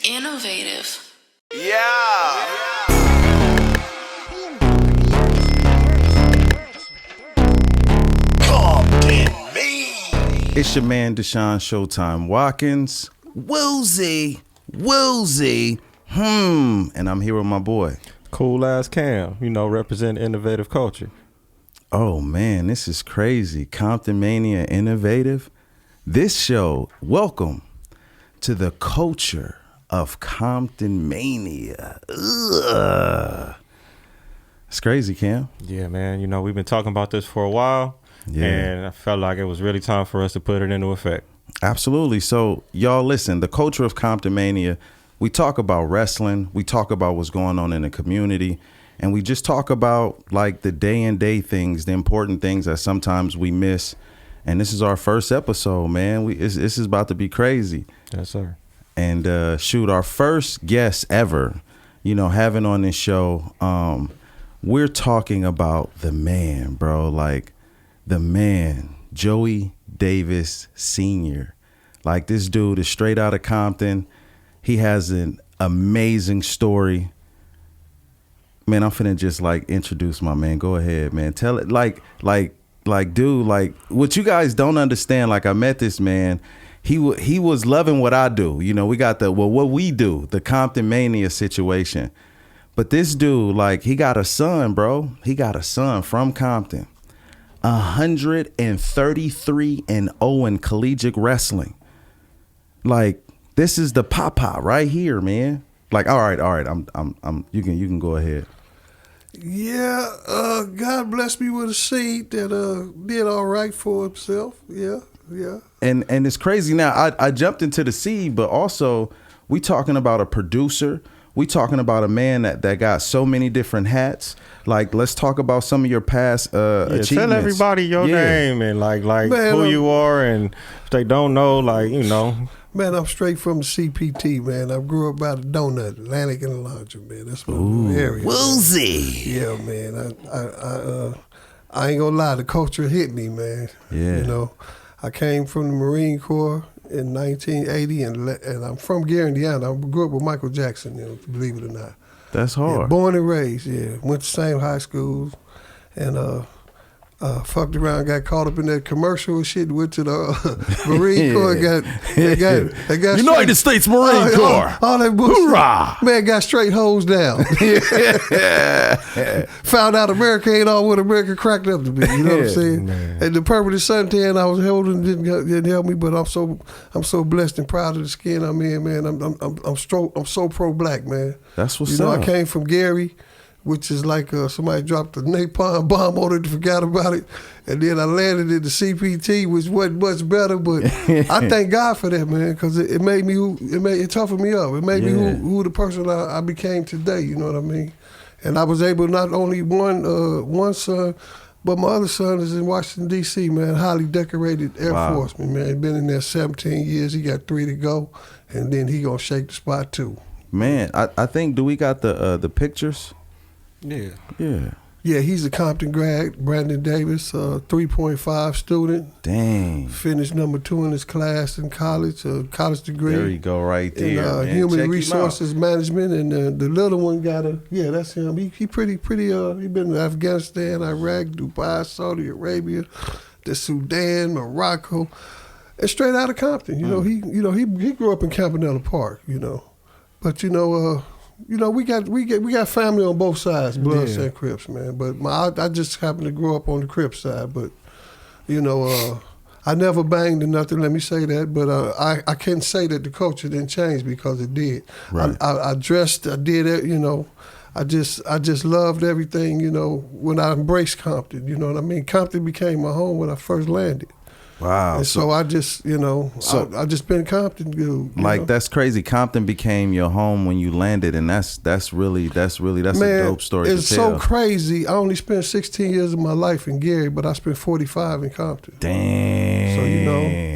Innovative. Yeah. It's your man Deshaun Showtime Watkins, Woolsey, and I'm here with my boy. Cool ass Cam, represent innovative culture. Oh man, this is crazy. Comptonmania Innovative. This show, welcome to the Culture of Comptonmania. Ugh. It's crazy, Cam. Yeah, man. We've been talking about this for a while. Yeah. And I felt like it was really time for us to put it into effect. Absolutely. So y'all listen, the Culture of Comptonmania, we talk about wrestling, we talk about what's going on in the community, and we just talk about like the day and day things, the important things that sometimes we miss. And this is our first episode, man. This is about to be crazy. Yes, sir. And our first guest ever, having on this show, we're talking about the man, bro, like the man, Joey Davis Sr. Like, this dude is straight out of Compton. He has an amazing story. Man, I'm finna just introduce my man. Go ahead, man. Tell it dude, what you guys don't understand, I met this man. He was loving what I do. We got what we do, the Comptonmania situation. But this dude, he got a son, bro. He got a son from Compton. 133-0 in collegiate wrestling. This is the papa right here, man. All right. I'm you can go ahead. Yeah, God blessed me with a seed that did all right for himself. Yeah. And it's crazy now. I jumped into the seed, but also we talking about a producer. We talking about a man that got so many different hats. Let's talk about some of your past achievements. Tell everybody your name and man, who you are, and if they don't know, Man, I'm straight from the CPT, man. I grew up by the donut, Atlantic and Laundry, man. That's my area. Woolsey. Yeah, man. I ain't gonna lie, the culture hit me, man. Yeah. I came from the Marine Corps in 1980, and I'm from Gary, Indiana. I grew up with Michael Jackson, believe it or not. That's hard. Yeah, born and raised, went to the same high schools, and fucked around, got caught up in that commercial and shit, went to the Marine Corps, got United States Marine Corps. All that bullshit. Hoorah! Man, got straight hosed down. Found out America ain't all what America cracked up to be, you know what I'm saying? Man. And the permanent suntan I was holding didn't help me, but I'm so blessed and proud of the skin I'm in, man. I'm so pro-black, man. That's what's up. I came from Gary, which is somebody dropped a napalm bomb on it and forgot about it. And then I landed in the CPT, which wasn't much better, but I thank God for that, man, because it made me it toughened me up. It made me who the person I became today, you know what I mean? And I was able, not only one son, but my other son is in Washington, D.C., man, highly decorated Air Forceman, man. He's been in there 17 years. He got 3 to go, and then he going to shake the spot, too. Man, I think, do we got the pictures? Yeah. Yeah, he's a Compton grad, Brandon Davis, 3.5 student. Dang. Finished number 2 in his class in college, college degree. There you go, right there. In human resources management, and the little one got that's him. He pretty. He been in Afghanistan, Iraq, Dubai, Saudi Arabia, the Sudan, Morocco, and straight out of Compton. He grew up in Campanella Park. But we got family on both sides, Bloods and Crips, man. But I just happened to grow up on the Crip side. But I never banged or nothing. Let me say that. But I can't say that the culture didn't change, because it did. Right. I dressed. I did it. I just loved everything. When I embraced Compton. You know what I mean? Compton became my home when I first landed. Wow. And so I just, I just been Compton dude. That's crazy. Compton became your home when you landed, and that's really man, a dope story to tell. It's so crazy. I only spent 16 years of my life in Gary, but I spent 45 in Compton. Damn. So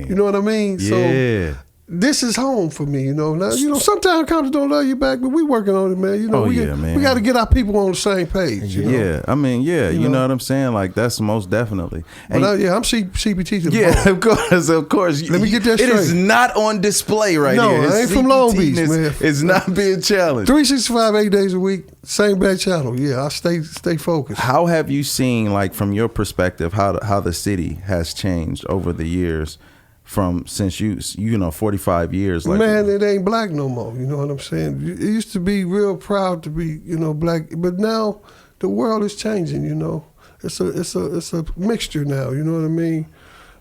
you know what I mean? Yeah. So this is home for me, you know. Now, you know, sometimes Compton don't love you back, but we working on it, man. You know, man. We got to get our people on the same page. You know? Yeah, I mean, you know what I'm saying? Like, that's most definitely. And I'm CPT to the bone. Of course. Let me get that straight. It is not on display right here. No, I ain't from Long Beach, man. It's not being challenged. 365, 8 days a week, same bad channel. Yeah, I stay focused. How have you seen, like, from your perspective, how the city has changed over the years? Since you know 45 years, like, man, it ain't black no more. You know what I'm saying? It used to be real proud to be, you know, black, but now the world is changing. You know, it's a mixture now. You know what I mean?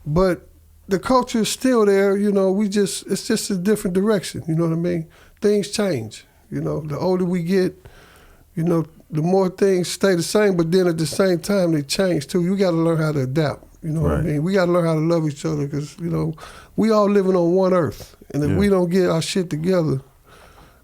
But the culture is still there. You know, it's just a different direction. You know what I mean? Things change. You know, the older we get, you know, the more things stay the same, but then at the same time they change too. You got to learn how to adapt. You know what I mean? We got to learn how to love each other because, you know, we all living on one earth. And if we don't get our shit together,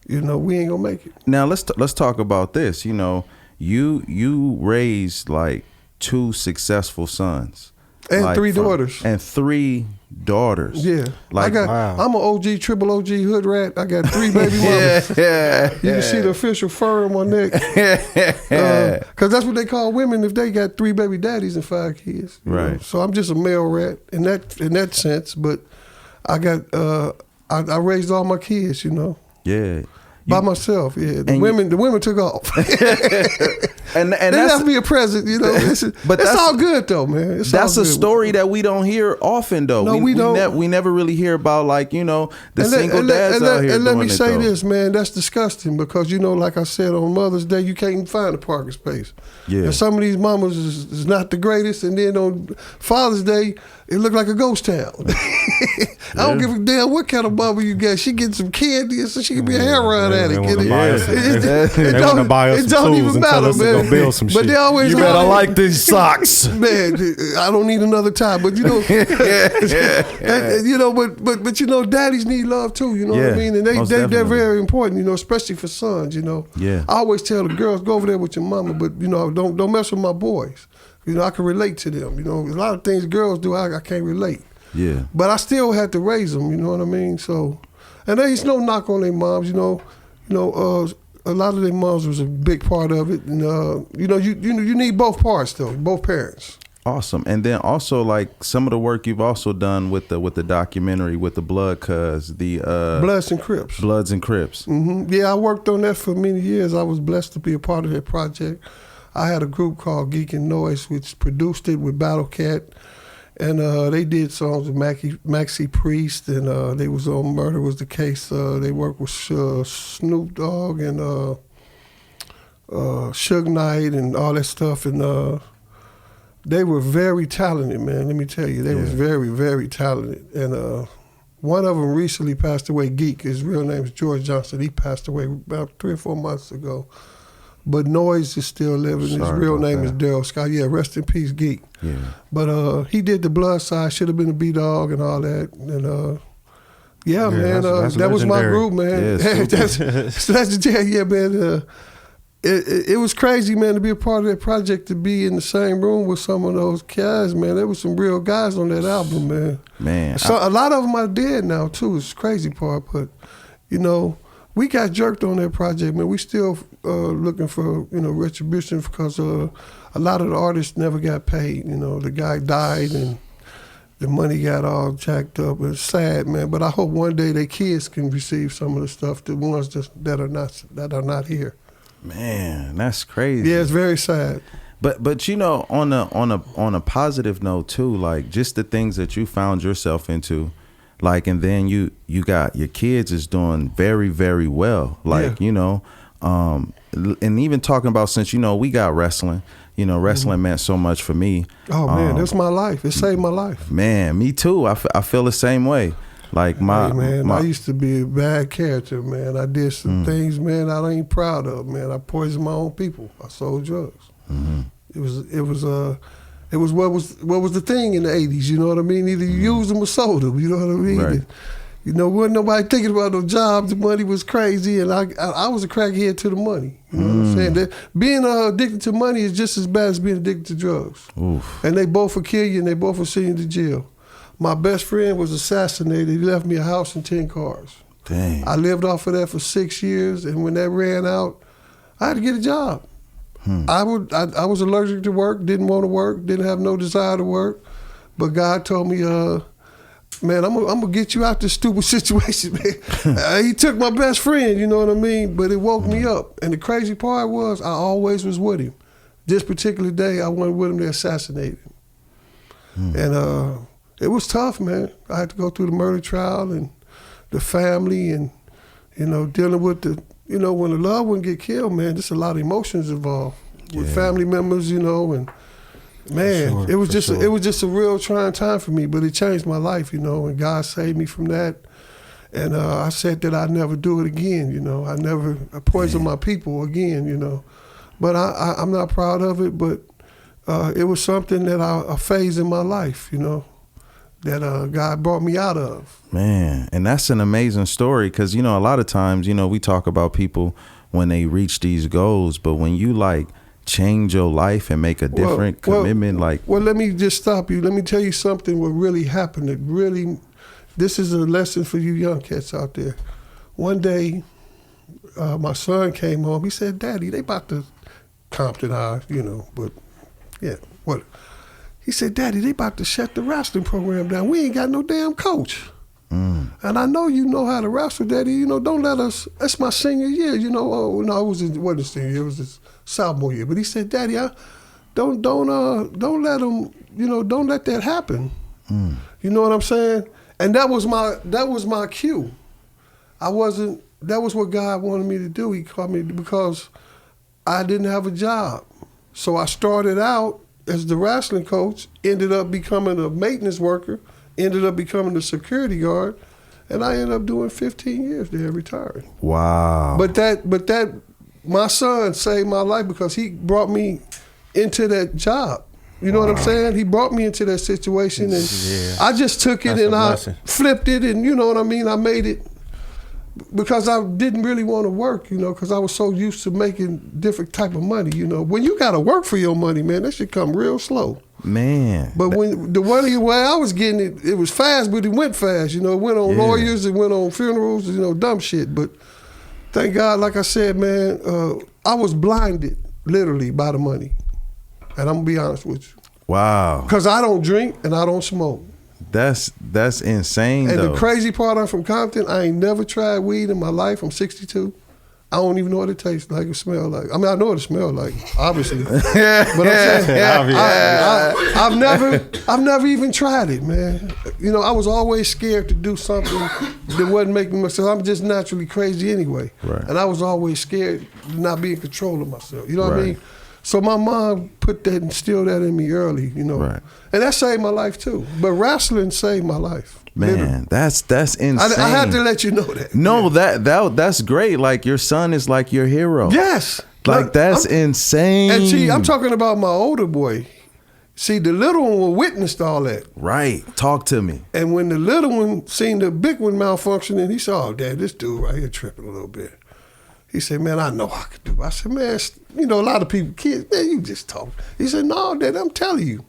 you know, we ain't going to make it. Now, let's talk about this. You know, you raised, like, 2 successful sons. And like 3 daughters. And 3 daughters. Yeah. Like, I'm an OG, triple OG hood rat. I got 3 baby mamas. You can see the official fur on my neck. Because that's what they call women if they got 3 baby daddies and 5 kids. Right. Know? So I'm just a male rat in that sense. But I got I raised all my kids, you know. Yeah. By myself, yeah. The women took off. and they left me a present, you know. But that's all good though, man. That's a story that we don't hear often though. No, we don't. We never really hear about, like, you know, the single dads out here. And let doing me it, say though. this, man. That's disgusting because, you know, like I said, on Mother's Day, you can't even find a parking space. Yeah. And some of these mamas is not the greatest. And then on Father's Day, it looked like a ghost town. I don't give a damn what kind of mama you got. She getting some candy so she can be a heroin addict. They want to buy us some tools and tell us to go build some shit. They always you better like these socks. Man, I don't need another tie. But, you know, you know, but you know, daddies need love too, you know what I mean? And they're very important, you know, especially for sons, you know. Yeah. I always tell the girls, go over there with your mama, but, you know, don't mess with my boys. You know, I can relate to them. You know, a lot of things girls do, I can't relate. Yeah. But I still had to raise them, you know what I mean? So, and there's no knock on their moms, you know. A lot of their moms was a big part of it. And, you know, you need both parts though, both parents. Awesome. And then also, like, some of the work you've also done with the documentary with the Blood Cuz, the Bloods and Crips. Bloods and Crips. Mm-hmm. Yeah, I worked on that for many years. I was blessed to be a part of that project. I had a group called Geek and Noise, which produced it with Battle Cat, and they did songs with Maxie Priest, and they was on Murder Was the Case. They worked with Snoop Dogg and Suge Knight and all that stuff, and they were very talented, man. Let me tell you, they was very, very talented. And one of them recently passed away. Geek, his real name is George Johnson. He passed away about 3 or 4 months ago. But Noise is still living. His real name is Daryl Scott. Yeah, rest in peace, Geek. Yeah. But he did the Blood side, should have been a B-Dog and all that. And yeah, man, that's that was my group, man. Yeah, that's legendary. Yeah, man. It was crazy, man, to be a part of that project, to be in the same room with some of those guys, man. There was some real guys on that album, man. Man. So a lot of them are dead now, too. It's the crazy part. But, you know, we got jerked on that project, man. We still looking for, you know, retribution because a lot of the artists never got paid. You know, the guy died and the money got all jacked up. It's sad, man. But I hope one day their kids can receive some of the stuff, the ones that are not here. Man, that's crazy. Yeah, it's very sad. But you know, on a positive note too, like just the things that you found yourself into. Like, and then you got your kids is doing very, very well. Like, you know, and even talking about, since, you know, we got wrestling, you know, wrestling meant so much for me. Oh, man, that's my life. It saved my life. Man, me too. I feel the same way. Like I used to be a bad character, man. I did some things, man, I ain't proud of, man. I poisoned my own people. I sold drugs. Mm-hmm. It was what was the thing in the 80s, you know what I mean? Either you used them or sold them, you know what I mean? Right. And, you know, wasn't nobody thinking about no jobs. The money was crazy, and I was a crackhead to the money. You know what I'm saying? That being addicted to money is just as bad as being addicted to drugs. Oof. And they both will kill you, and they both will send you to jail. My best friend was assassinated. He left me a house and 10 cars. Dang. I lived off of that for 6 years, and when that ran out, I had to get a job. I was allergic to work, didn't want to work, didn't have no desire to work, but God told me, man, I'm gonna get you out this stupid situation, man. He took my best friend, you know what I mean? But it woke me up, and the crazy part was I always was with him. This particular day, I went with him to assassinate him, and it was tough, man. I had to go through the murder trial and the family and, you know, dealing with the, you know, when a loved one get killed, man, there's a lot of emotions involved with family members, you know, and man, it was just a real trying time for me, but it changed my life, you know, and God saved me from that. And I said that I'd never do it again, you know. I never poison my people again, you know. But I'm not proud of it, but it was something that a phase in my life, you know, that God brought me out of. Man, and that's an amazing story because, you know, a lot of times, you know, we talk about people when they reach these goals, but when you like change your life and make a different commitment, Well, let me just stop you. Let me tell you something what really happened. This is a lesson for you young cats out there. One day, my son came home. He said, "Daddy, they about to Compton High, you know, but yeah, what?" He said, "Daddy, they about to shut the wrestling program down. We ain't got no damn coach. And I know you know how to wrestle, Daddy. You know, don't let us." That's my senior year. You know, it wasn't senior year. It was his sophomore year. But he said, "Daddy, don't let them. You know, don't let that happen." You know what I'm saying? And that was my cue. That was what God wanted me to do. He called me because I didn't have a job. So I started out as the wrestling coach, ended up becoming a maintenance worker, ended up becoming a security guard, and I ended up doing 15 years there, retiring. Wow. But that my son saved my life because he brought me into that job. You know what I'm saying? He brought me into that situation, and I just took it and I flipped it, and you know what I mean? I made it because I didn't really want to work, you know, because I was so used to making different type of money, you know. When you got to work for your money, man, that should come real slow. Man. But when the money way I was getting it was fast, but it went fast, you know. It went on lawyers, it went on funerals, you know, dumb shit. But thank God, like I said, man, I was blinded literally by the money. And I'm going to be honest with you. Wow. Because I don't drink and I don't smoke. That's insane, and though. The crazy part, I'm from Compton. I ain't never tried weed in my life. I'm 62. I don't even know what it tastes like, it smells like. I mean, I know what it smells like, obviously. But I'm saying, I've never even tried it, man. You know, I was always scared to do something that wasn't making myself. I'm just naturally crazy anyway. Right. And I was always scared to not be in control of myself. You know what I mean? So my mom instilled that in me early, you know. Right. And that saved my life too. But wrestling saved my life. Man, literally. that's insane. I had to let you know that. No, that's great. Like your son is like your hero. Yes. Like that's insane. And see, I'm talking about my older boy. See, the little one witnessed all that. Right. Talk to me. And when the little one seen the big one malfunctioning, he said, "Oh, Dad, this dude right here tripping a little bit." He said, "Man, I know I could do it." I said, "Man, you know, a lot of people, kids, man, you just talk." He said, "No, Dad, I'm telling you."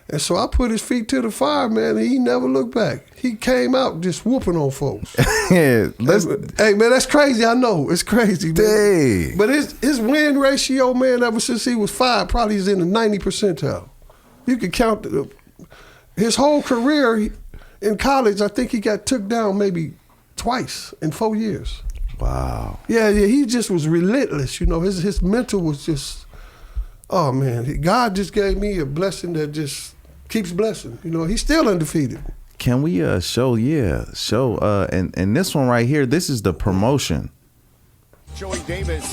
And so I put his feet to the fire, man, and he never looked back. He came out just whooping on folks. Hey, man, that's crazy. I know. It's crazy, man. But his win ratio, man, ever since he was 5, probably is in the 90 percentile. You can count his whole career in college. I think he got took down maybe twice in 4 years. Wow. Yeah, he just was relentless. You know, his mental was just, oh man, God just gave me a blessing that just keeps blessing. You know, he's still undefeated. Can we show and this one right here, this is the promotion. Joey Davis.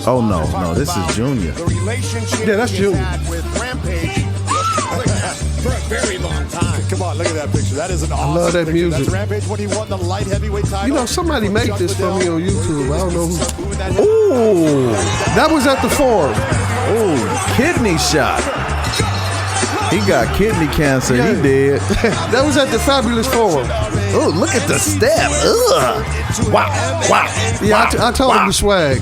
Oh no, this is Junior. The relationship that's Junior. had with Rampage for a very long time. Come on, look at that picture. That is an awesome love that picture. music. That's Rampage when he won the light heavyweight title. You know, somebody made this for me on YouTube. I don't know who. Ooh, that was at the Forum. Ooh, kidney shot. He got kidney cancer. Yeah. He did. That was at the Fabulous Forum. Oh, look at the step. Ugh. Wow. Yeah, I told him the swag.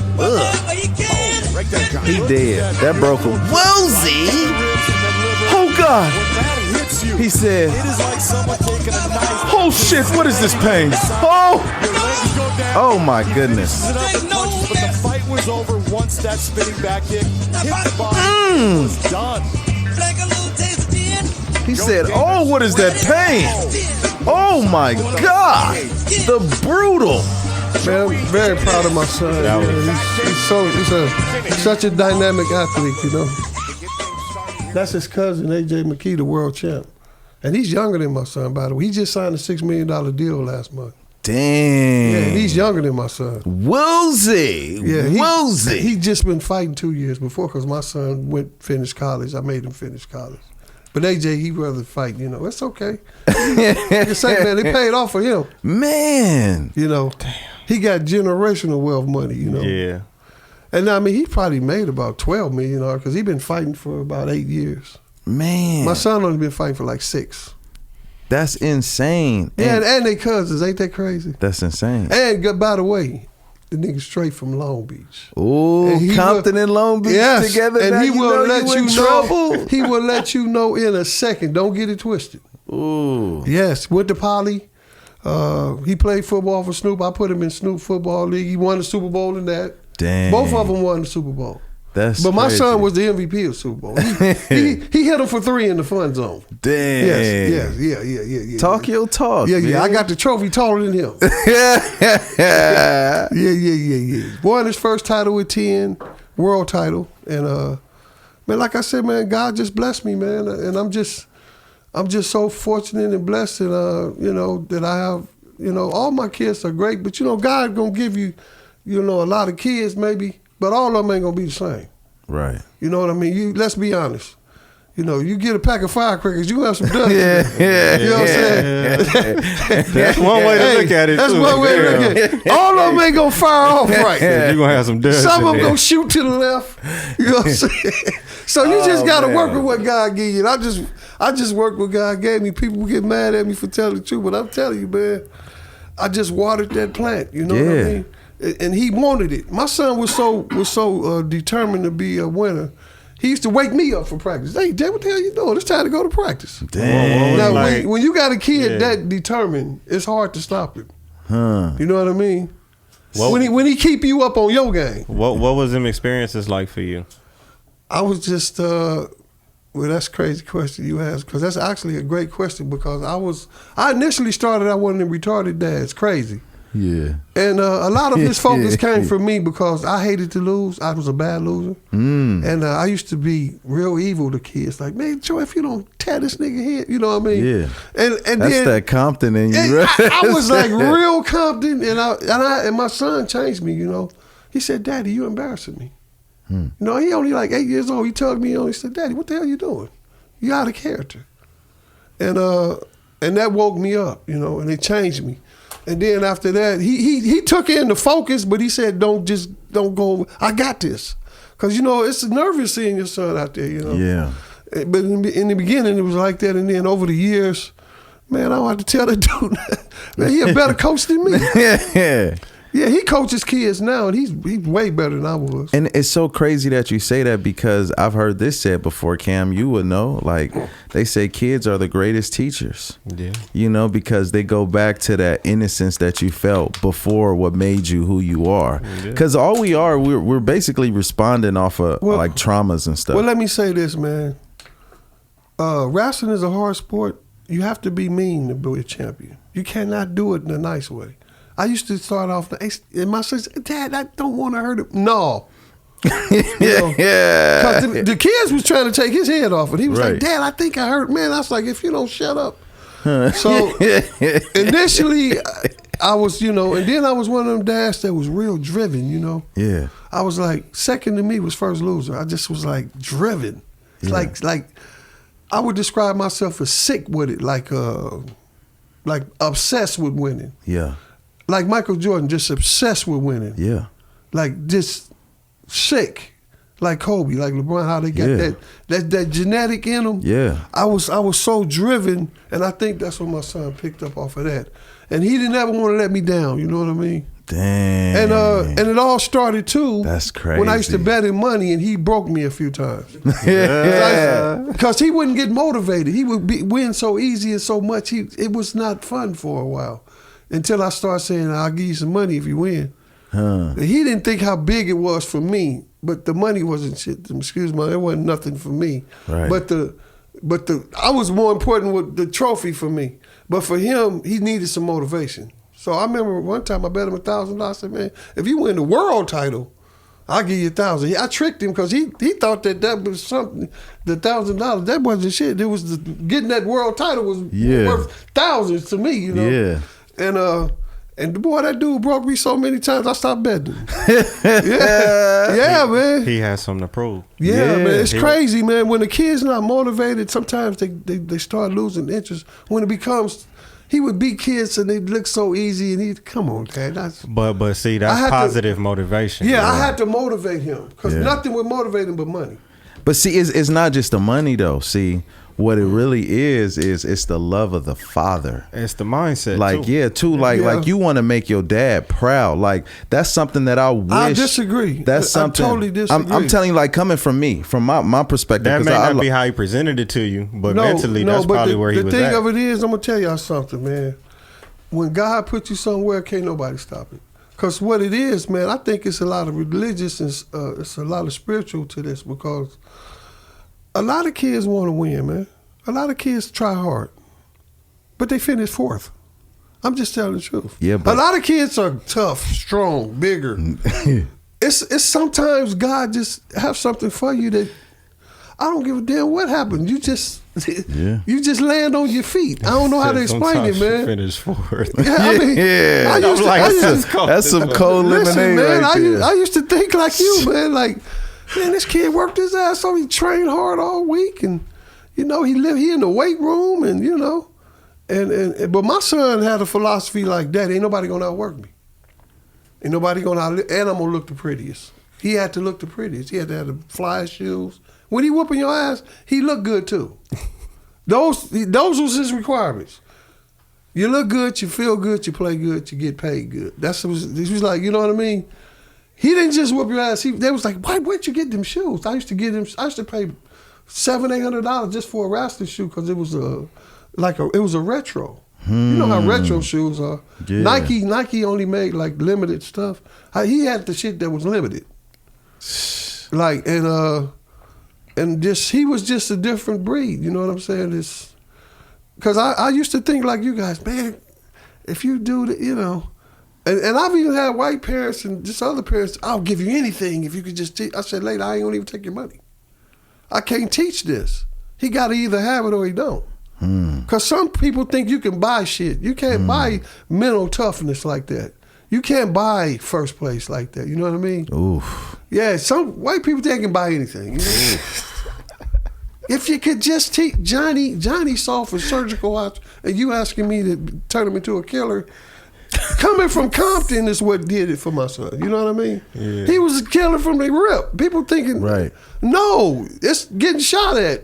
He did. That broke him. Woozy. Oh God. hits you. He said, It is like someone taking a knife. oh shit, what is this pain? Oh! Oh my goodness. But the fight was over once that spinning back kick hit the body. It was done. He said, oh, what is that pain? Oh my God. The brutal. Man, I'm very proud of my son. He's such a dynamic athlete, you know. That's his cousin, AJ McKee, the world champ. And he's younger than my son, by the way. He just signed a $6 million deal last month. Damn. Yeah, and he's younger than my son. Woolsey. Yeah, Woolsey. He just been fighting 2 years before because my son finished college. I made him finish college. But AJ, he'd rather fight, you know. It's okay. Like I say, man, they paid off for him. Man. You know. Damn. He got generational wealth money, you know. Yeah. And I mean, he probably made about $12 million because he's been fighting for about 8 years. Man. My son only been fighting for like 6. That's insane. Yeah, and they cousins. Ain't that crazy? That's insane. And by the way, the nigga straight from Long Beach. Ooh, Compton and Long Beach together. And now he will let you know. Trouble. He will let you know in a second. Don't get it twisted. Ooh. Yes, with the Poly. He played football for Snoop. I put him in Snoop Football League. He won the Super Bowl in that. Damn. Both of them won the Super Bowl. But my son was the MVP of Super Bowl. He hit him for 3 in the fun zone. Damn. Yeah. Talk your talk. Yeah. Man. I got the trophy taller than him. Yeah. Won his first title at 10, world title. And man, like I said, man, God just blessed me, man. And I'm just so fortunate and blessed and you know, that I have, you know, all my kids are great, but you know, God gonna give you, you know, a lot of kids maybe, but all of them ain't gonna be the same. Right. You know what I mean? Let's be honest. You know, you get a pack of firecrackers, you have some dust. Yeah. You know what I'm saying? That's one way to look at it. That's too. one way to look at it. All of them ain't gonna fire off right. You're gonna have some dust. Some of them in gonna there. shoot to the left. You know what I'm saying? So you just gotta work with what God gave you. And I just work what God gave me. People get mad at me for telling the truth, but I'm telling you, man, I just watered that plant. You know what I mean? And he wanted it. My son was so determined to be a winner. He used to wake me up for practice. Hey, Dad, what the hell you doing? It's time to go to practice. Damn. Now, Like, when you got a kid that determined, it's hard to stop it. You know what I mean? Well, when he keep you up on your game. what was them experiences like for you? I was just, well, that's a crazy question you asked, because that's actually a great question, because I initially started out one of them retarded dads, crazy. Yeah. And a lot of his focus came from me because I hated to lose. I was a bad loser. And I used to be real evil to kids. Like, man, Joe, if you don't tear this nigga head, you know what I mean? Yeah. And That's then, that Compton in you, and right? I was like real Compton, and my son changed me, you know. He said, Daddy, you embarrassing me. You know, he only like 8 years old. He told me, he said, Daddy, what the hell you doing? You out of character. And that woke me up, you know, and it changed me. And then after that, he took in the focus, but he said, don't go, I got this. Because, you know, it's nervous seeing your son out there, you know. Yeah. But in the beginning, it was like that. And then over the years, man, I don't have to tell that dude, man, he a better coach than me. Yeah, he coaches kids now, and he's way better than I was. And it's so crazy that you say that, because I've heard this said before, Cam, you would know. Like, they say kids are the greatest teachers. Yeah. You know, because they go back to that innocence that you felt before what made you who you are. Because all we're basically responding off of like traumas and stuff. Well, let me say this, man. Wrestling is a hard sport. You have to be mean to be a champion. You cannot do it in a nice way. I used to start off, and my son said, Dad, I don't want to hurt him. No. You know, Yeah. Because the kids was trying to take his head off it. He was Right. like, Dad, I think I hurt. Man, I was like, if you don't shut up. So initially, I was, you know, and then I was one of them dads that was real driven, you know. Yeah. I was like, second to me was first loser. I just was like driven. It's like I would describe myself as sick with it, like obsessed with winning. Yeah. Like Michael Jordan, just obsessed with winning. Yeah. Like just sick. Like Kobe, like LeBron, how they got that genetic in them. Yeah. I was so driven, and I think that's what my son picked up off of that. And he didn't ever want to let me down, you know what I mean? Damn. And it all started too. That's crazy. When I used to bet him money and he broke me a few times. Yeah. Because he wouldn't get motivated. He would win so easy and so much. It was not fun for a while. Until I started saying, I'll give you some money if you win. Huh. He didn't think how big it was for me, but the money wasn't shit. Excuse me, it wasn't nothing for me. Right. But I was more important with the trophy for me. But for him, he needed some motivation. So I remember one time I bet him $1,000. I said, man, if you win the world title, I'll give you $1,000. I tricked him because he thought that was something. The $1,000, that wasn't shit. It was getting that world title was worth thousands to me, you know. Yeah. And boy, that dude broke me so many times I stopped betting. Yeah, man. He has something to prove. Yeah, man. It's crazy, man. When the kid's not motivated, sometimes they start losing interest. When it becomes, he would beat kids and they look so easy, and he come on, Ted. But see, that's positive motivation. Yeah, I had to motivate him because nothing would motivate him but money. But see, it's not just the money though. See, what it really is it's the love of the father. It's the mindset. Like too. Like you want to make your dad proud. Like that's something that I wish. I disagree. That's something. I totally disagree. I'm telling you, like coming from me, from my perspective. That may not be how he presented it to you, but mentally that's probably where he was at. The thing of it is, I'm gonna tell y'all something, man. When God put you somewhere, can't nobody stop it. Because what it is, man, I think it's a lot of religious and it's a lot of spiritual to this, because a lot of kids want to win, man. A lot of kids try hard, but they finish fourth. I'm just telling the truth. Yeah, but a lot of kids are tough, strong, bigger. It's sometimes God just have something for you that I don't give a damn what happened. You just land on your feet. I don't know how to explain it, man. You finish fourth. Yeah, I mean, that's some cold lemonade, man, right there. I used to think like you, man. Like, man, this kid worked his ass off. He trained hard all week, and you know, he in the weight room, and you know, but my son had a philosophy like that. Ain't nobody gonna outwork me. Ain't nobody gonna and I'm gonna look the prettiest. He had to look the prettiest. He had to have the fly shoes. When he whooping your ass, he looked good too. Those was his requirements. You look good, you feel good, you play good, you get paid good. He was like, you know what I mean? He didn't just whoop your ass. They was like, where'd you get them shoes? I used to pay $700-800 just for a wrestling shoe because it was a retro. You know how retro shoes are. Yeah. Nike only made like limited stuff. He had the shit that was limited. Like and just he was just a different breed. You know what I'm saying? Because I used to think like you guys, man. If you do the, you know. And I've even had white parents and just other parents, I'll give you anything if you could just teach. I said, later, I ain't gonna even take your money. I can't teach this. He gotta either have it or he don't. Because some people think you can buy shit. You can't buy mental toughness like that. You can't buy first place like that. You know what I mean? Oof. Yeah, some white people think they can buy anything. You know? If you could just teach Johnny saw for surgical ops, and you asking me to turn him into a killer. Coming from Compton is what did it for my son. You know what I mean? Yeah. He was a killer from the rip. People thinking, no, it's getting shot at,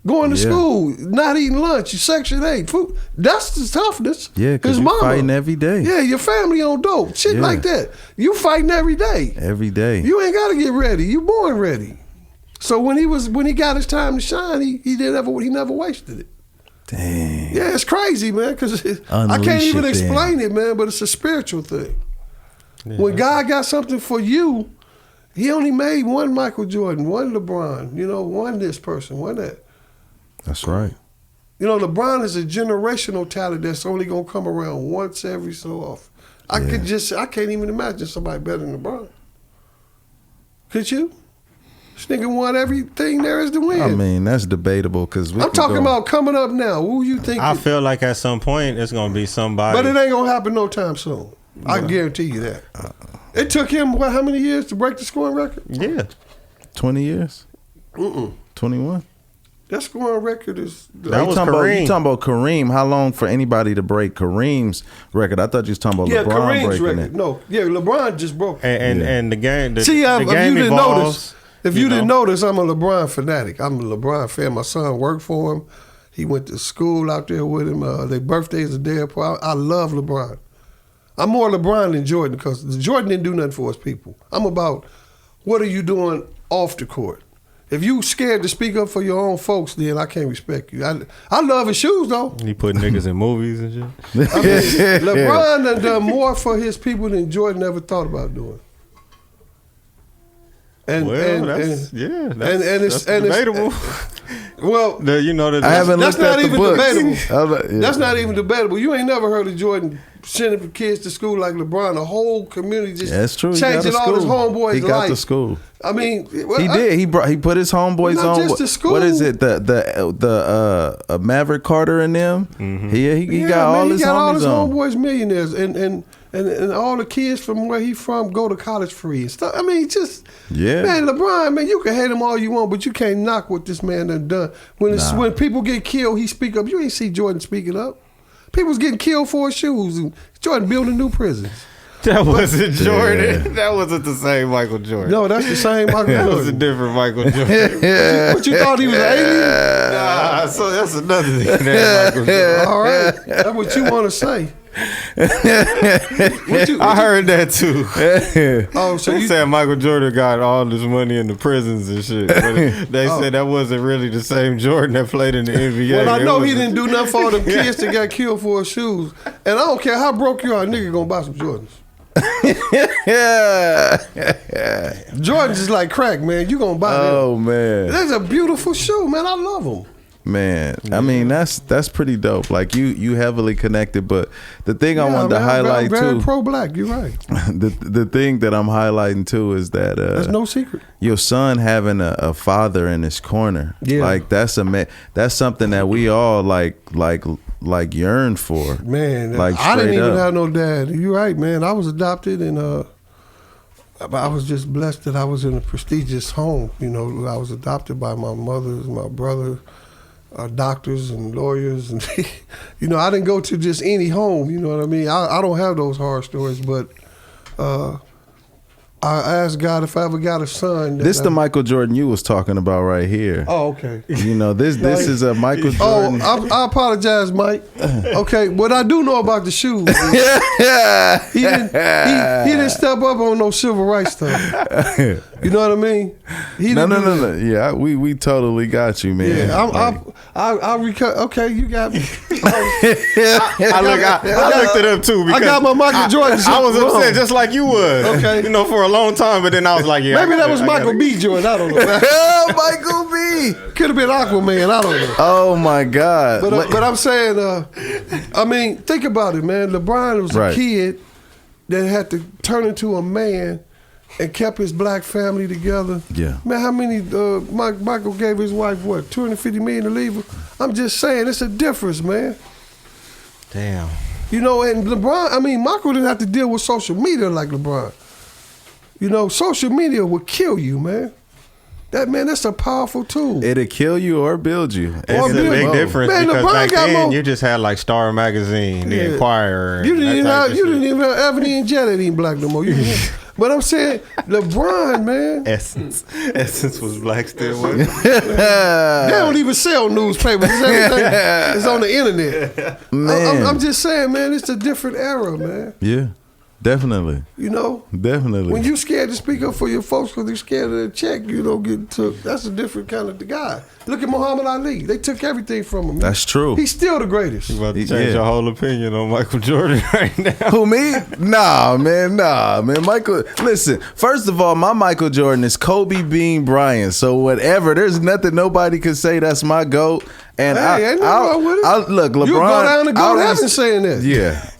going to school, not eating lunch, Section 8, food. That's the toughness. Yeah, because you're fighting every day. Yeah, your family on dope, shit like that. You fighting every day. Every day. You ain't got to get ready. You born ready. So when he got his time to shine, he never wasted it. Dang. Yeah, it's crazy, man, because I can't even explain it, man, but it's a spiritual thing. Yeah. When God got something for you, he only made one Michael Jordan, one LeBron, you know, one this person, one that. That's right. You know, LeBron is a generational talent that's only going to come around once every so often. I can't even imagine somebody better than LeBron. Could you? This nigga won everything there is to win. I mean, that's debatable because I'm talking about coming up now. Who you think? I feel like at some point it's gonna be somebody, but it ain't gonna happen no time soon. I guarantee you that. It took him how many years to break the scoring record? Yeah, 20 years. 21. That scoring record is. That was Kareem. You talking about Kareem? How long for anybody to break Kareem's record? I thought you was talking about LeBron Kareem's breaking record. it. No, LeBron just broke it. And the game. The game evolves. Notice. If you didn't notice, I'm a LeBron fanatic. I'm a LeBron fan. My son worked for him. He went to school out there with him. Their birthdays are day apart. I love LeBron. I'm more LeBron than Jordan because Jordan didn't do nothing for his people. I'm about what are you doing off the court? If you scared to speak up for your own folks, then I can't respect you. I love his shoes though. He put niggas in movies and shit. I mean, LeBron done more for his people than Jordan ever thought about doing. And that's debatable. Well, I haven't that's looked not at the even books. debatable. That's not even debatable. You ain't never heard of Jordan sending kids to school like LeBron. The whole community just That's true. changing all his homeboys' He got life. to school. I mean, He did. He put his homeboys Not on. just to school. What is it? The Maverick Carter and them. Mm-hmm. He got all his homeboys millionaires and all the kids from where he from go to college free and stuff. I mean, just man, LeBron, man, you can hate him all you want, but you can't knock what this man done. When people get killed, he speak up. You ain't see Jordan speaking up. People's getting killed for his shoes. And Jordan building new prisons. That wasn't Jordan. Yeah. That wasn't the same Michael Jordan. No, that's the same Michael Jordan. That was a different Michael Jordan. What you thought he was an alien? Nah, so that's another thing. Michael Jordan. All right, that's what you want to say. I heard that too. Oh, so you said Michael Jordan got all this money in the prisons and shit. But they said that wasn't really the same Jordan that played in the NBA. Well, I know he didn't do nothing for them kids that got killed for his shoes. And I don't care how broke you are, a nigga gonna buy some Jordans. Jordans is like crack, man. You gonna buy them. Oh man, that's a beautiful shoe, man. I love them. Man, I mean that's pretty dope. Like you heavily connected, but the thing I wanted to highlight I'm very too. pro-black. You're right. The thing that I'm highlighting too is that there's no secret. Your son having a father in his corner, like that's something that we all like yearn for. Man, like I didn't even up. have no dad. You're right, man. I was adopted and I was just blessed that I was in a prestigious home. You know, I was adopted by my mother, my brother. Doctors and lawyers, and I didn't go to just any home. You know what I mean? I don't have those horror stories, but I asked God if I ever got a son. This the Michael Jordan you was talking about right here. Oh, okay. This is a Michael Jordan. Oh, I apologize, Mike. Okay, what I do know about the shoes, he didn't step up on no civil rights stuff. You know what I mean? No. Yeah, we totally got you, man. Yeah, okay, you got me. I looked it up too because I got my Michael Jordan. I was upset just like you was. Okay, for a long time, but then I was like, maybe that was Michael B. Jordan. I don't know. Michael B. Could have been Aquaman. I don't know. Oh my God! But I'm saying, I mean, think about it, man. LeBron was a kid that had to turn into a man and kept his black family together. Yeah. Man, how many, Michael gave his wife, what, $250 million to leave her? I'm just saying, it's a difference, man. Damn. You know, and LeBron, I mean, Michael didn't have to deal with social media like LeBron. You know, social media would kill you, man. That's a powerful tool. It'll kill you or build you. It's a big difference, man, because LeBron back then you just had like Star Magazine, The Inquirer. You didn't even have Ebony and Jet ain't black no more. But I'm saying, LeBron, man. Essence was black still. Wasn't it? They don't even sell newspapers. It's on the internet. Man. I'm just saying, man, it's a different era, man. Yeah. Definitely. You know? Definitely. When you scared to speak up for your folks because you're scared of that check, you don't get took. That's a different kind of guy. Look at Muhammad Ali. They took everything from him. That's true. He's still the greatest. You about to change your whole opinion on Michael Jordan right now. Who, me? Nah, man. Michael, listen, first of all, my Michael Jordan is Kobe Bean Bryant. So whatever, there's nothing nobody can say that's my GOAT. And ain't nothing wrong with it. Look, LeBron. You go down to go to heaven saying that.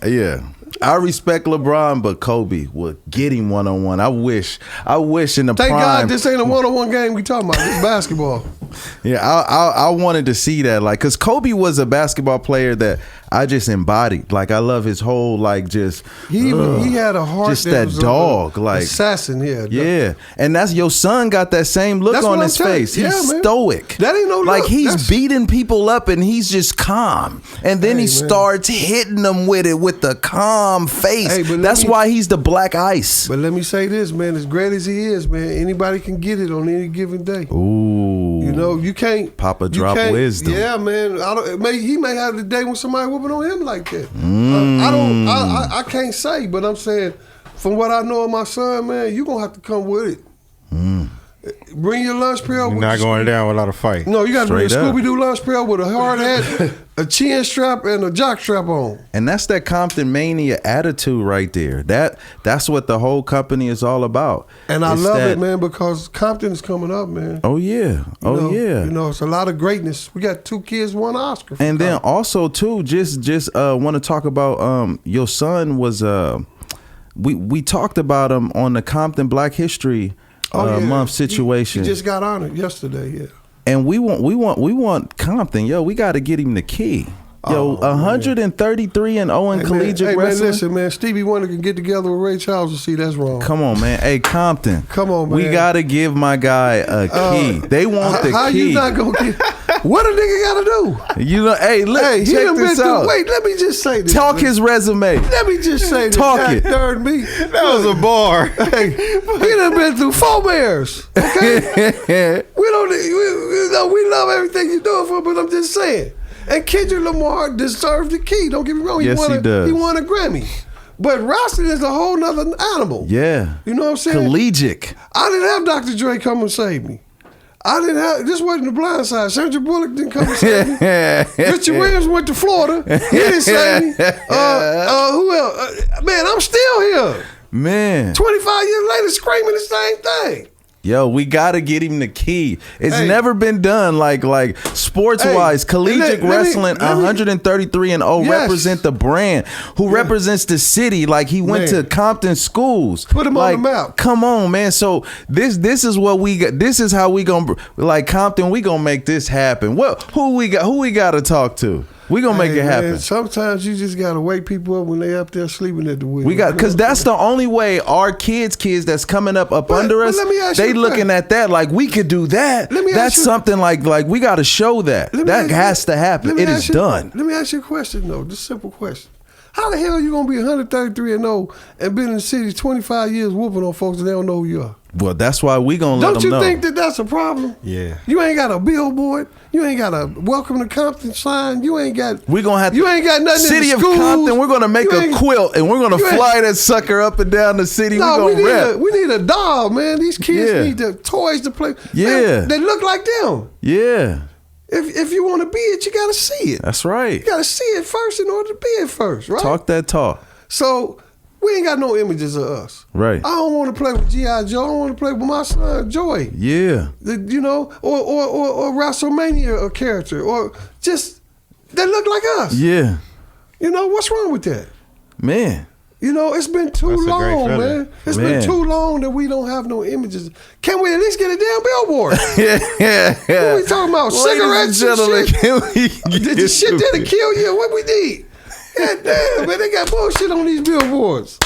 Yeah. I respect LeBron, but Kobe would get him one-on-one. I wish in the Thank prime. God this ain't a one-on-one game we talking about. This basketball. Yeah, I wanted to see that, like, because Kobe was a basketball player that I just embodied. Like, I love his whole, like, just he had a heart, just that dog, like assassin. Yeah, and that's your son got that same look on his face. He's stoic. That ain't no look. Like he's beating people up and he's just calm, and then he starts hitting them with it with the calm face. That's why he's the black ice. But let me say this, man. As great as he is, man, anybody can get it on any given day. Ooh. You You know, you can't. Papa you drop can't- wisdom. Yeah, man. He may have the day when somebody whooping on him like that. I can't say, but I'm saying, from what I know of my son, man, you gonna have to come with it. Bring your lunch pail. You're not going down without a fight. No, you got to bring a Straight up. Scooby-Doo lunch pail with a hard hat, a chin strap, and a jock strap on. And that's that Compton Mania attitude right there. That's what the whole company is all about. And I It's love that- it, man, because Compton is coming up, man. Oh yeah. You know, it's a lot of greatness. We got 2 kids, 1 Oscar. And then also too, just want to talk about your son was we talked about him on the Compton Black History month situation. He just got honored yesterday, yeah. And we want Compton, yo, we got to get him the key. Yo, 133 and 0 in collegiate man, wrestling. Listen, man, Stevie Wonder can get together with Ray Charles and see that's wrong. Come on, man. Hey, Compton. Come on, man. We got to give my guy a key. They want the how key. you not gonna get? What a nigga got to do? You know, hey, look, Hey, he check done been this through. out. Wait, let me just say this. Talk man. his resume. Let me just say this. Talk Jack it. Third me. That was a bar. Hey, he done been through 4 mayors. Okay, we love everything you're doing for, but I'm just saying. And Kendrick Lamar deserved the key. Don't get me wrong. Yes, he does. He won a Grammy. But wrestling is a whole nother animal. Yeah. You know what I'm saying? Collegiate. I didn't have Dr. Dre come and save me. This wasn't the blind side. Sandra Bullock didn't come and save me. Richard Williams went to Florida. He didn't save me. Who else? Man, I'm still here. Man. 25 years later, screaming the same thing. Yo, we gotta get him the key. It's Hey. never been done like sports wise. Hey, Collegiate let me- wrestling, let me- 133 and 0 Yes. represent the brand. Who represents the city? Like he went Man. to Compton schools. Put him on Like, the map. Come on, man. So this is what we got. This is how we gonna like Compton. We gonna make this happen. Who we got to talk to? We gonna make Hey, it happen. man, sometimes you just gotta wake people up when they up there sleeping at the wheel. We got You know because what I'm that's the only way our kids that's coming up under but us. let me ask you They a looking question. at that like we could do that. Let me That's ask you- something like we got to show that Let me that ask you- has to happen. let me It is ask you- done. Let me ask you a question though, just a simple question. How the hell you gonna be 133 and 0 and been in the city 25 years whooping on folks and they don't know who you are? Well, that's why we gonna let Don't them you know. think that that's a problem? Yeah. You ain't got a billboard. You ain't got a welcome to Compton sign. You ain't got. We're gonna have You ain't got nothing. City in of the schools. Compton. We're gonna make You a ain't- quilt and we're gonna you ain't- fly that sucker up and down the city. No, we're we gonna rep. need a doll, man. These kids Yeah. need the toys to play. Yeah. Man, they look like them. Yeah, If you want to be it, you gotta see it. that's right. You gotta see it first in order to be it first, right? Talk that talk. So we ain't got no images of us. Right. I don't want to play with G.I. Joe. I don't want to play with my son Joy. Yeah. You know, or WrestleMania character, or just they look like us. Yeah. You know what's wrong with that? Man. You know, it's been too That's a great long, feeling. man. It's Man. been too long that we don't have no images. Can we at least get a damn billboard? Yeah. What we talking about? Cigarettes and shit? Can we Did the shit that'll kill you? What we need? God damn, man, they got bullshit on these billboards.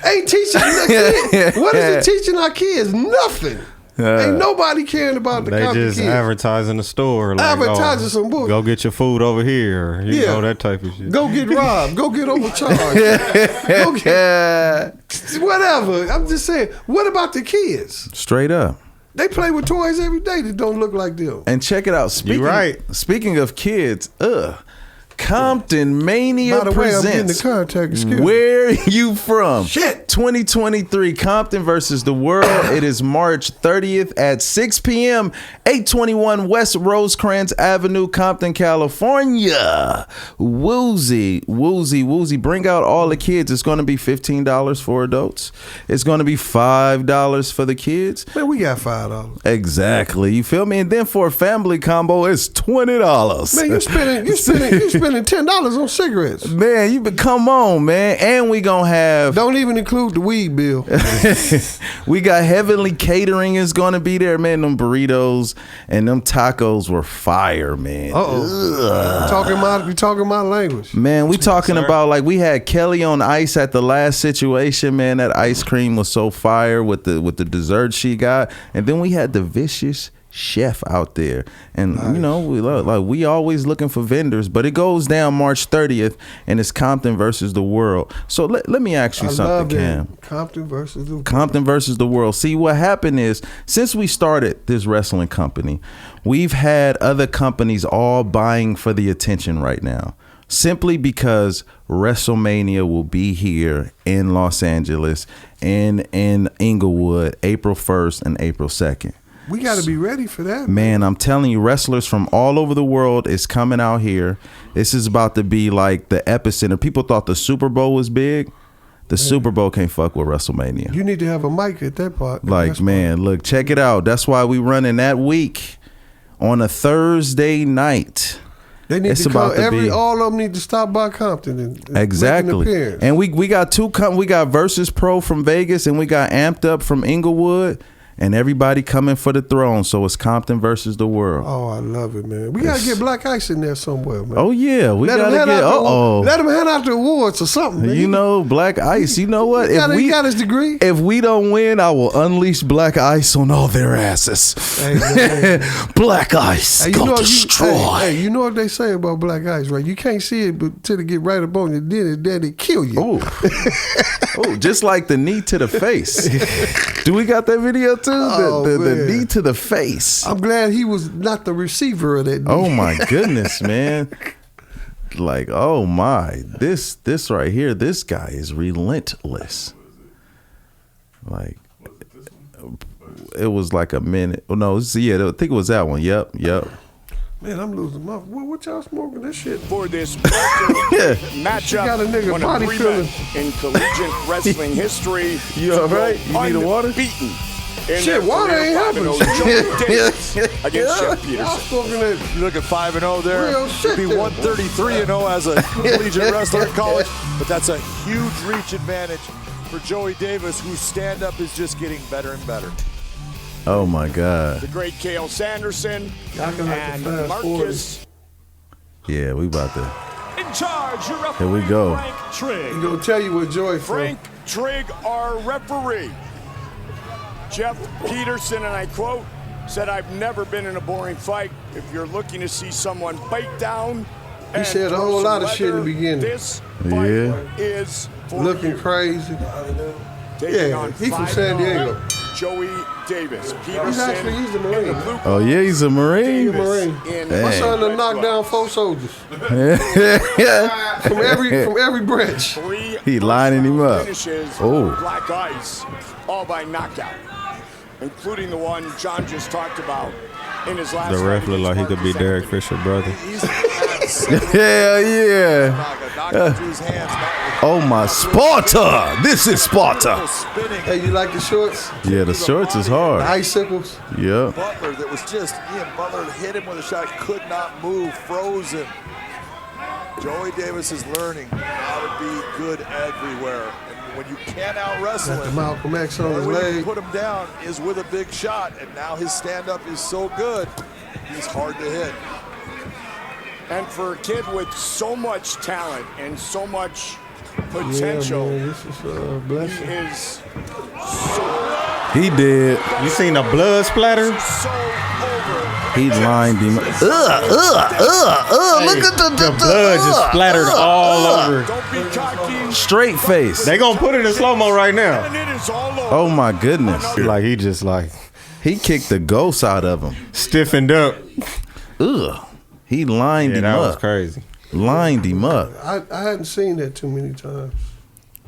Ain't teaching the kids. What is it teaching our kids? Nothing. Ain't nobody caring about the They Compton just kids. advertising the store. Like, Advertising some bullshit. Go get your food over here. You Yeah. know, that type of shit. Go get robbed. Go get overcharged. Go get whatever. I'm just saying. What about the kids? Straight up. They play with toys every day that don't look like them. And check it out. Speaking of kids, Compton Mania By the way, I'm getting presents the contact. Excuse me. Where You From? Shit. 2023 Compton versus the World. It is March 30th at 6 p.m. 821 West Rosecrans Avenue, Compton, California. Woozy. Bring out all the kids. It's going to be $15 for adults. It's going to be $5 for the kids. Man, we got $5. Exactly. You feel me? And then for a family combo, it's $20. Man, you spending $10 on cigarettes. Man, come on, man. And we gonna have Don't even include the weed bill. we got Heavenly Catering is gonna be there, man. Them burritos and them tacos were fire, man. You talking my language. Man, we talking about like we had Kelly on ice at the last situation, man. That ice cream was so fire with the dessert she got. And then we had the Vicious chef out there. And you know, we always looking for vendors, but it goes down March 30th and it's Compton versus the world. So let me ask you something, Cam. Compton versus the world. See, what happened is, since we started this wrestling company, we've had other companies all buying for the attention right now, simply because WrestleMania will be here in Los Angeles and in Inglewood April 1st and April 2nd. We got to be ready for that. Man, I'm telling you, wrestlers from all over the world is coming out here. This is about to be like the epicenter. People thought the Super Bowl was big. The Super Bowl can't fuck with WrestleMania. You need to have a mic at that part. Like, man, look, check it out. That's why we running that week on a Thursday night. They need to come. All of them need to stop by Compton and exactly. Make an appearance. And we got we got Versus Pro from Vegas and we got Amped Up from Inglewood. And everybody coming for the throne, so it's Compton versus the world. Oh, I love it, man. We gotta get Black Ice in there somewhere, man. Oh yeah, we gotta get. Let him hand out the awards or something. Man. You know, Black Ice. You know what? He got his degree. If we don't win, I will unleash Black Ice on all their asses. Hey, Black Ice gonna destroy. Hey, you know what they say about Black Ice, right? You can't see it, but till they get right up on you, then they kill you. Oh, just like the knee to the face. Do we got that video too? The knee to the face. I'm glad he was not the receiver of that knee. Oh my goodness, man. Like, oh my. This right here, this guy is relentless. Like, it was like a minute. Oh no, I think it was that one. Yep. Man, I'm losing my. What y'all smoking this shit for? This matchup, got a nigga one body of three in collegiate wrestling history. You all right? You need a water? Beaten. Shit, water ain't happening. Against Jeff Peterson. You look at 5-0 there. Real Be 133-0 as a collegiate wrestler in college, but that's a huge reach advantage for Joey Davis, whose stand-up is just getting better and better. Oh my God. The great Kale Sanderson and Marcus. Yeah, we about to. In charge, your referee, here we go. Frank Trigg. He's gonna tell you what Joy Frank Trigg, our referee. Jeff Peterson, and I quote, said, "I've never been in a boring fight. If you're looking to see someone bite down," he said a whole lot of shit in the beginning. This fight is for looking you. Crazy. Yeah, he's from San Diego. Joey Davis. Peterson. He's a Marine. Oh yeah, he's a Marine. He's a Marine. My son done knocked down 4 soldiers. from every branch. He lining him up. Oh. Black Ice, all by knockout, including the one John just talked about in his last. The ref looked like he could be Derek Fisher's brother. Hell yeah. Oh my Sparta! This is Sparta. Hey, you like the shorts? Yeah, the shorts is hard. The icicles. Yeah. Butler, that was just Ian Butler hit him with a shot, could not move, frozen. Joey Davis is learning how to be good everywhere. And when you can't out wrestle Got the him, Malcolm X on his the way leg. you put him down is with a big shot, and now his stand-up is so good, he's hard to hit. And for a kid with so much talent and so much potential, yeah, man, this is a blessing. He is so. He did. You seen the blood splatter? So over. He lined him. Look at the blood just splattered all over. Don't be cocky. Straight face. They gonna put it in slow-mo right now. And it is all over. Oh my goodness. Like he just like he kicked the ghost out of him. Stiffened up. Ugh. He lined him that up. That was crazy. Lined him up. I hadn't seen that too many times.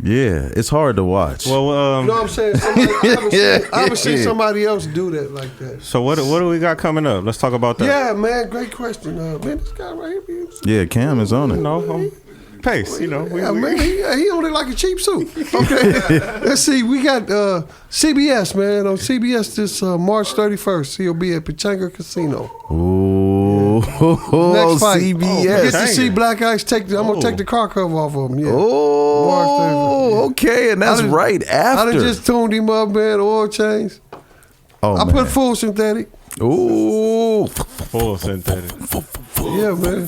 Yeah, it's hard to watch. Well, you know what I'm saying? I haven't seen somebody else do that like that. So what do we got coming up? Let's talk about that. Yeah, man, great question. Man, this guy right here. Yeah, Cam is on it. No, pace, you know. Man, he only like a cheap suit. Okay, let's see. We got CBS, man. On CBS this March 31st. He'll be at Pechanga Casino. Ooh, next fight. CBS. Get to see Black Ice I'm gonna take the car cover off of him. Yeah. Oh, okay, and that's right after. I done just tuned him up, man. Oil change. Oh, I put full synthetic. Ooh, full synthetic. Yeah, man.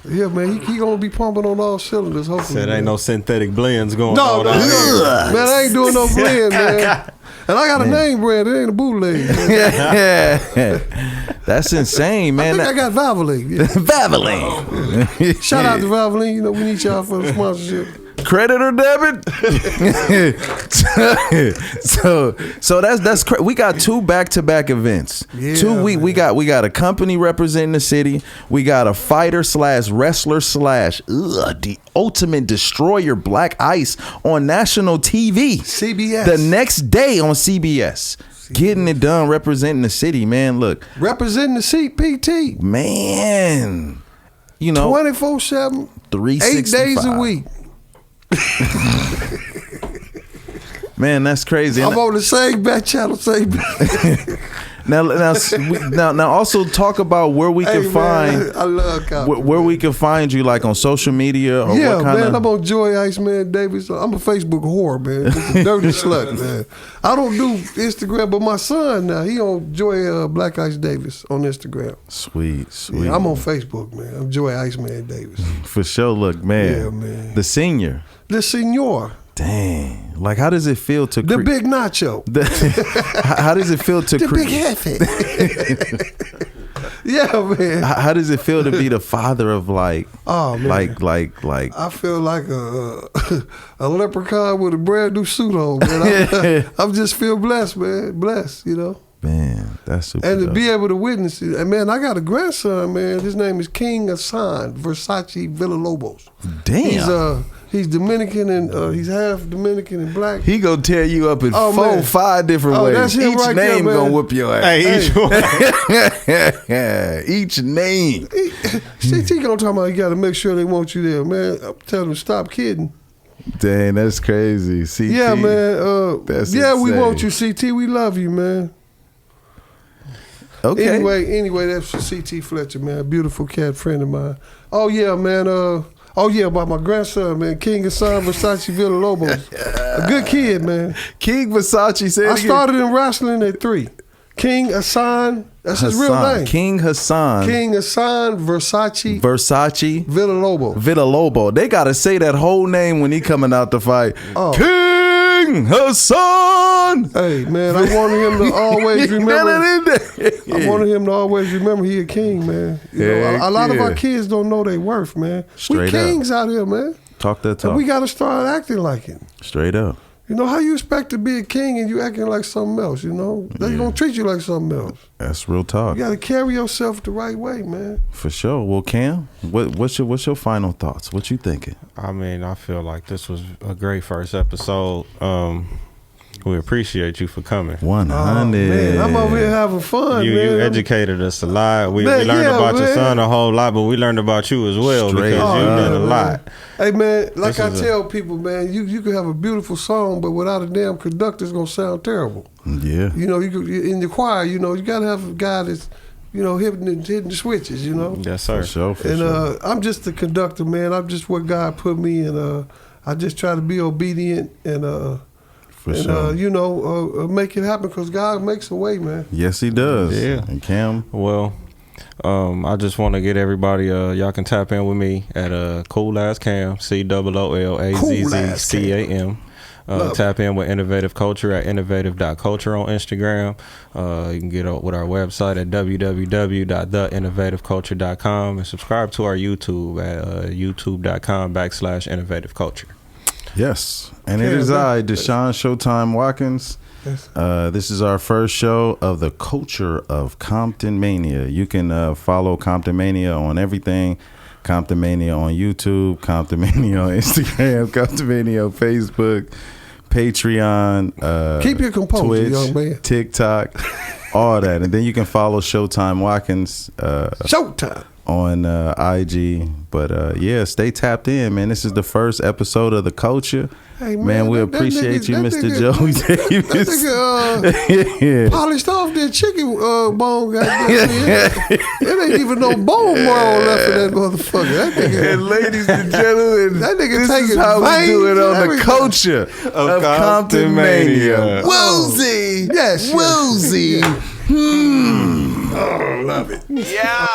Yeah, man, he gonna be pumping on all cylinders. Hopefully, Said man. ain't no synthetic blends going No, on. man, I ain't doing no blend, man. And I got a name brand. It ain't a bootleg. That's insane, man. I think I got Valvoline. Yeah. Valvoline. Shout out to Valvoline. You know, we need y'all for the sponsorship. Credit or debit? so that's we got 2 back-to-back events. Yeah, 2 week we got a company representing the city. We got a fighter / wrestler / the ultimate destroyer Black Ice on national TV. CBS. The next day on CBS. Getting it done, representing the city, man. Look, Representing the CPT. man. You know, 24/7, 365. 8 days a week. Man, that's crazy. I'm on the same back channel, same Now, also talk about where we can find. I love Compton. Where we can find you, like on social media or Yeah, what kind man, of. I'm on Joy Iceman Davis. I'm a Facebook whore, man. It's a dirty slut, man. I don't do Instagram, but my son now, he on Joy Black Ice Davis on Instagram. Sweet. Yeah, I'm on Facebook, man. I'm Joy Iceman Davis. For sure. Look, man. Yeah, man. The senior. The senor. Dang. Like, how does it feel to The big nacho. How does it feel to The big hefe. Yeah, man. How does it feel to be the father of like? Oh, man. Like. I feel like a leprechaun with a brand new suit on, man. I just feel blessed, man. Blessed, you know. Man, that's super. And to dope. be able to witness it. And man, I got a grandson, man. His name is King Hassan Versace Villalobos. Damn. He's Dominican and he's half Dominican and black. He gonna tear you up in Oh, 4 man. 5 different Oh, ways. that's him Each right there, name man. gonna whoop your ass. Hey, each one. Each name. CT gonna talk about you gotta make sure they want you there, man. I'm telling them stop kidding. Dang, that's crazy. CT. Yeah, man. That's we insane. want you, CT. We love you, man. Okay. Anyway, that's CT Fletcher, man. A beautiful cat friend of mine. Oh yeah, man. About my grandson, man. King Hassan Versace Villalobos. A good kid, man. King Versace said I started in wrestling at 3. King Hassan, that's his real name. King Hassan Versace Villalobos. Villalobos. They gotta say that whole name when he coming out to fight. Oh. King Hassan. Hey, man, I wanted him to always remember. I I wanted him to always remember he a king, man. You know, Heck a lot of yeah. our kids don't know their worth, man. Straight we kings out here, man. Talk that And talk. we got to start acting like it. Straight up. You know, how you expect to be a king and you acting like something else, you know? They gonna treat you like something else. That's real talk. You gotta carry yourself the right way, man. For sure. Well, Cam, what's your final thoughts? What you thinking? I mean, I feel like this was a great first episode. We appreciate you for coming. 100. Oh, man, I'm over here having fun, You man. educated us a lot. We Man, learned yeah, about your man. son a whole lot, but we learned about you as well Straight because you up. did a man. lot. Hey, man, like I This is tell people, man, you could have a beautiful song, but without a damn conductor, it's gonna sound terrible. Yeah. You know, you could, in the choir, you know, you gotta have a guy that's, you know, hitting the switches, you know. Yes, sir. For sure. For And sure. I'm just the conductor, man. I'm just what God put me in. I just try to be obedient and For sure. you know, make it happen because God makes a way, man. Yes, he does. Yeah. And Cam. Well, I just want to get everybody. Y'all can tap in with me at Cool Ass Cam, COOLAZZCAM. Tap in with Innovative Culture at innovative.culture on Instagram. You can get with our website at www.theinnovativeculture.com and subscribe to our YouTube at youtube.com/innovativeculture. Yes. And it is I, Deshaun Showtime Watkins. Yes. This is our first show of the Culture of Comptonmania. You can follow Comptonmania on everything. Comptonmania on YouTube, Comptonmania on Instagram, Comptonmania on Facebook, Patreon, Keep your composure, Twitch, young man. TikTok, all that. And then you can follow Showtime Watkins Showtime. on IG. But yeah, stay tapped in, man. This is the first episode of the Culture. Hey, man, we that appreciate you, that Mr. nigga- Joey That Davis. nigga polished off that chicken bone. Goddamn, it ain't even no bone marrow left in that motherfucker. That nigga, And ladies and gentlemen, That nigga this taking is how we veins do it and on the everything. Culture of Comptonmania. Comptonmania. Woozy. Yes, yes. Woozy. Oh, love it. Yeah.